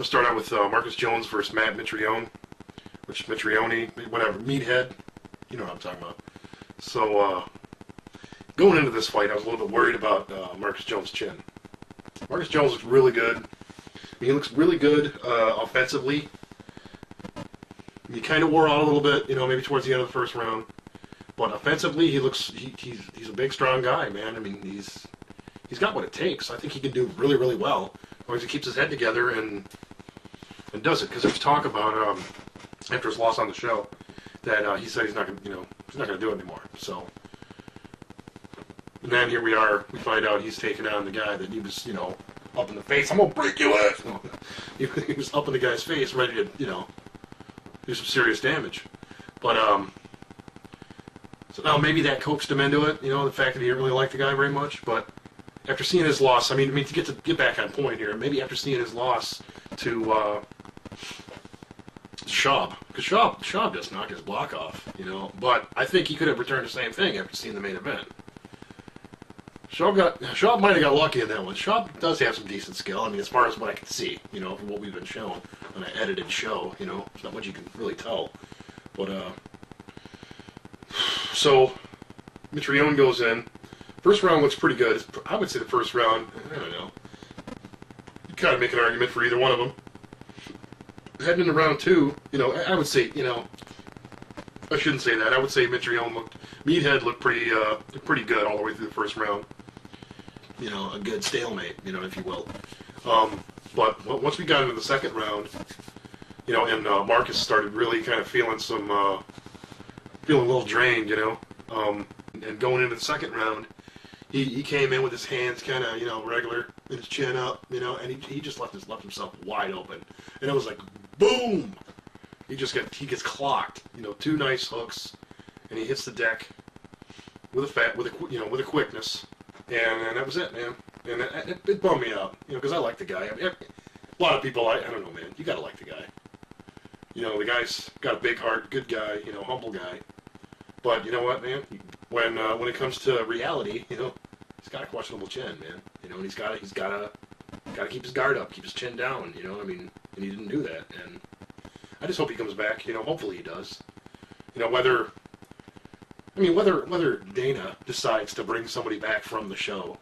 We'll start out with Marcus Jones versus Matt Mitrione, whatever, Meathead. You know what I'm talking about. So, going into this fight, I was a little bit worried about Marcus Jones' chin. Marcus Jones looks really good. I mean, he looks really good offensively. He kind of wore out a little bit, maybe towards the end of the first round. But offensively, he's a big, strong guy, man. I mean, he's got what it takes. I think he can do really, really well as long as he keeps his head together and does it. Because there's talk about after his loss on the show that he said he's not going to do it anymore. So, and then here we are. We find out he's taking on the guy that he was, up in the face. I'm gonna break your ass. He was up in the guy's face, ready to, do some serious damage. But so now maybe that coaxed him into it. The fact that he didn't really like the guy very much. But after seeing his loss, I mean to get back on point here, maybe after seeing his loss to Schaub, because Schaub just knocked his block off, But I think he could have returned the same thing after seeing the main event. Schaub might have got lucky in that one. Schaub does have some decent skill. I mean, as far as what I can see, from what we've been shown on an edited show, there's not much you can really tell. But so Mitrione goes in. First round looks pretty good. I would say the first round, I don't know. You kind of make an argument for either one of them. Heading into round two, I would say, I shouldn't say that. I would say Meathead looked pretty good all the way through the first round. A good stalemate, if you will. But once we got into the second round, and Marcus started really kind of feeling a little drained, and going into the second round, he came in with his hands kind of, regular, and his chin up, and he just left himself wide open, and it was like, boom! He gets clocked, 2 nice hooks, and he hits the deck with a quickness, and that was it, man. And it bummed me out, because I like the guy. I mean, a lot of people, I don't know, man. You gotta like the guy. The guy's got a big heart, good guy, humble guy. But you know what, man? When it comes to reality, he's got a questionable chin, man. And he's gotta keep his guard up, keep his chin down. And he didn't do that. And I just hope he comes back. Hopefully he does. Whether Dana decides to bring somebody back from the show,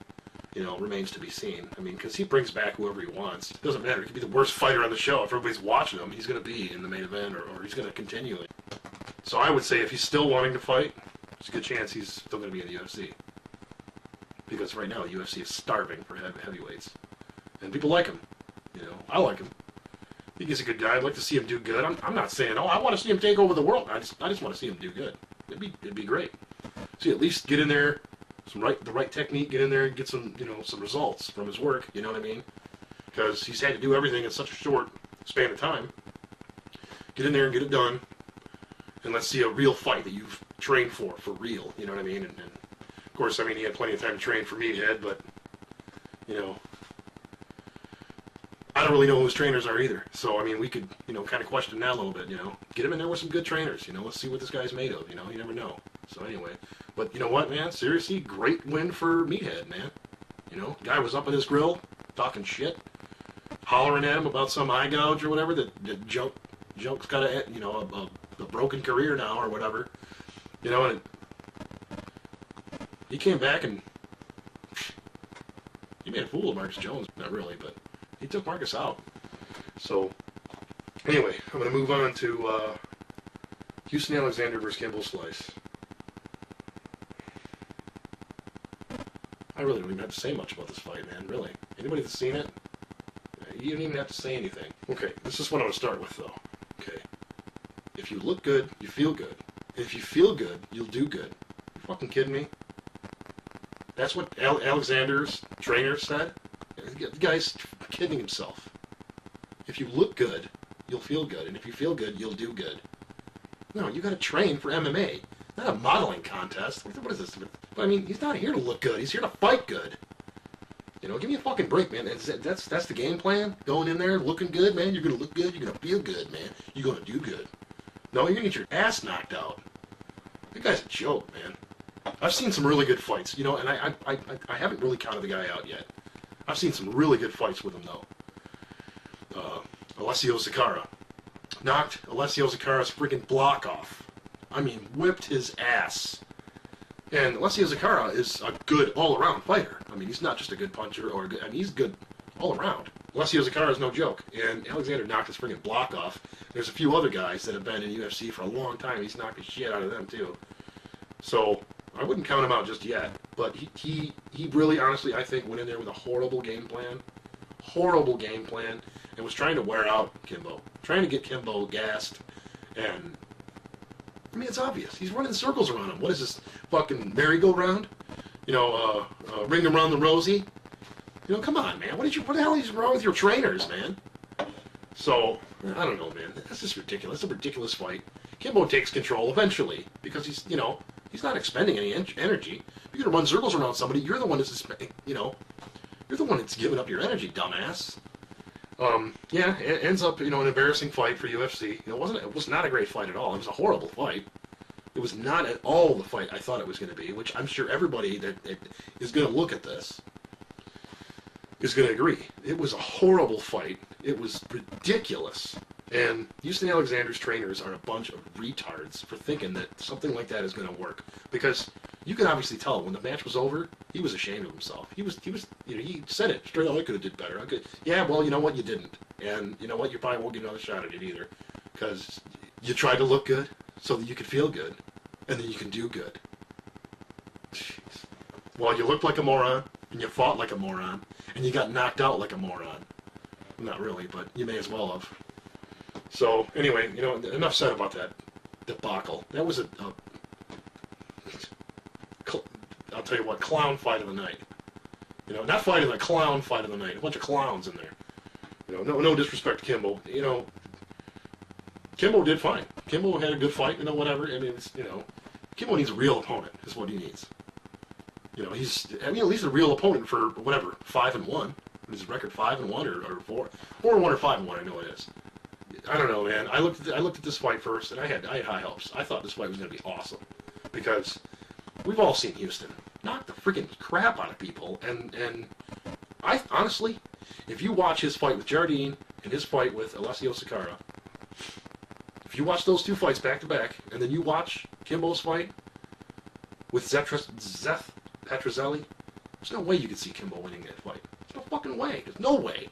remains to be seen. Because he brings back whoever he wants. It doesn't matter. He could be the worst fighter on the show. If everybody's watching him, he's going to be in the main event, or he's going to continue it. So I would say if he's still wanting to fight, there's a good chance he's still going to be in the UFC. Because right now, the UFC is starving for heavyweights. And people like him. I like him. I think he's a good guy. I'd like to see him do good. I'm not saying, I want to see him take over the world. I just want to see him do good. It'd be great. See, at least get in there, the right technique, get in there and get some, some results from his work, you know what I mean? Because he's had to do everything in such a short span of time. Get in there and get it done, and let's see a real fight that you've trained for real, you know what I mean? And of course, he had plenty of time to train for Meathead, but, I don't really know who his trainers are either. So, we could, kind of question that a little bit, Get him in there with some good trainers, let's see what this guy's made of, you never know. So anyway, but you know what, man? Seriously, great win for Meathead, man. Guy was up in his grill, talking shit, hollering at him about some eye gouge or whatever, that Junk's got a broken career now or whatever, and he came back and he made a fool of Marcus Jones. Not really, but he took Marcus out. So, anyway, I'm going to move on to Houston Alexander versus Kimbo Slice. I really don't even have to say much about this fight, man, really. Anybody that's seen it, you don't even have to say anything. Okay, this is what I'm going to start with, though. Okay. If you look good, you feel good. If you feel good, you'll do good. You fucking kidding me? That's what Alexander's trainer said? The guy's kidding himself. If you look good, you'll feel good. And if you feel good, you'll do good. No, you got to train for MMA. Not a modeling contest. What is this? But he's not here to look good. He's here to fight good. Give me a fucking break, man. That's the game plan? Going in there, looking good, man. You're going to look good. You're going to feel good, man. You're going to do good. No, you're going to get your ass knocked out. That guy's a joke, man. I've seen some really good fights, and I haven't really counted the guy out yet. I've seen some really good fights with him, though. Alessio Sakara. Knocked Alessio Sakara's freaking block off. I mean, whipped his ass. And Alessio Sakara is a good all-around fighter. I mean, he's not just a good puncher or a good, I mean, he's good all around. Alessio Sakara is no joke. And Alexander knocked his freaking block off. There's a few other guys that have been in UFC for a long time. He's knocked the shit out of them, too. So, I wouldn't count him out just yet. But he really, honestly, I think, went in there with a horrible game plan. Horrible game plan. And was trying to wear out Kimbo. Trying to get Kimbo gassed. And, I mean, it's obvious. He's running circles around him. What is this fucking merry-go-round? You know, ring around the rosy? You know, come on, man. What the hell is wrong with your trainers, man? So, I don't know, man. That's just ridiculous. It's a ridiculous fight. Kimbo takes control eventually because he's, you know, he's not expending any energy. If you're going to run circles around somebody, you're the one that's, you know, you're the one that's giving up your energy, dumbass. Yeah, it ends up, you know, an embarrassing fight for UFC. You know, it was not a great fight at all. It was a horrible fight. It was not at all the fight I thought it was going to be, which I'm sure everybody that is going to look at this is going to agree. It was a horrible fight. It was ridiculous. And Houston Alexander's trainers are a bunch of retards for thinking that something like that is going to work. Because you can obviously tell when the match was over, he was ashamed of himself. He was, you know, he said it straight out. I could have did better. Yeah, well, you know what? You didn't. And you know what? You probably won't get another shot at it either. Because you tried to look good so that you could feel good. And then you can do good. Jeez. Well, you looked like a moron, and you fought like a moron, and you got knocked out like a moron. Not really, but you may as well have. So, anyway, you know, enough said about that debacle. That was I'll tell you what, clown fight of the night. You know, not fight of the clown fight of the night. A bunch of clowns in there. You know, no disrespect to Kimbo. You know, Kimbo did fine. Kimbo had a good fight, you know, whatever. I mean, it's, you know, Kimbo needs a real opponent, is what he needs. You know, at least a real opponent for, whatever, 5-1. His record 5-1 or 4-1 or 5-1, I know it is. I don't know, man. I looked at this fight first, and I had high hopes. I thought this fight was going to be awesome. Because we've all seen Houston knock the freaking crap out of people. And I honestly, if you watch his fight with Jardine and his fight with Alessio Sakara, if you watch those two fights back to back, and then you watch Kimbo's fight with Zeth Petrozelli, there's no way you could see Kimbo winning that fight. There's no fucking way. There's no way.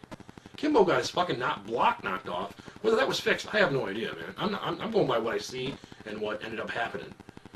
Kimbo got his fucking block knocked off. Whether that was fixed, I have no idea, man. I'm going by what I see and what ended up happening.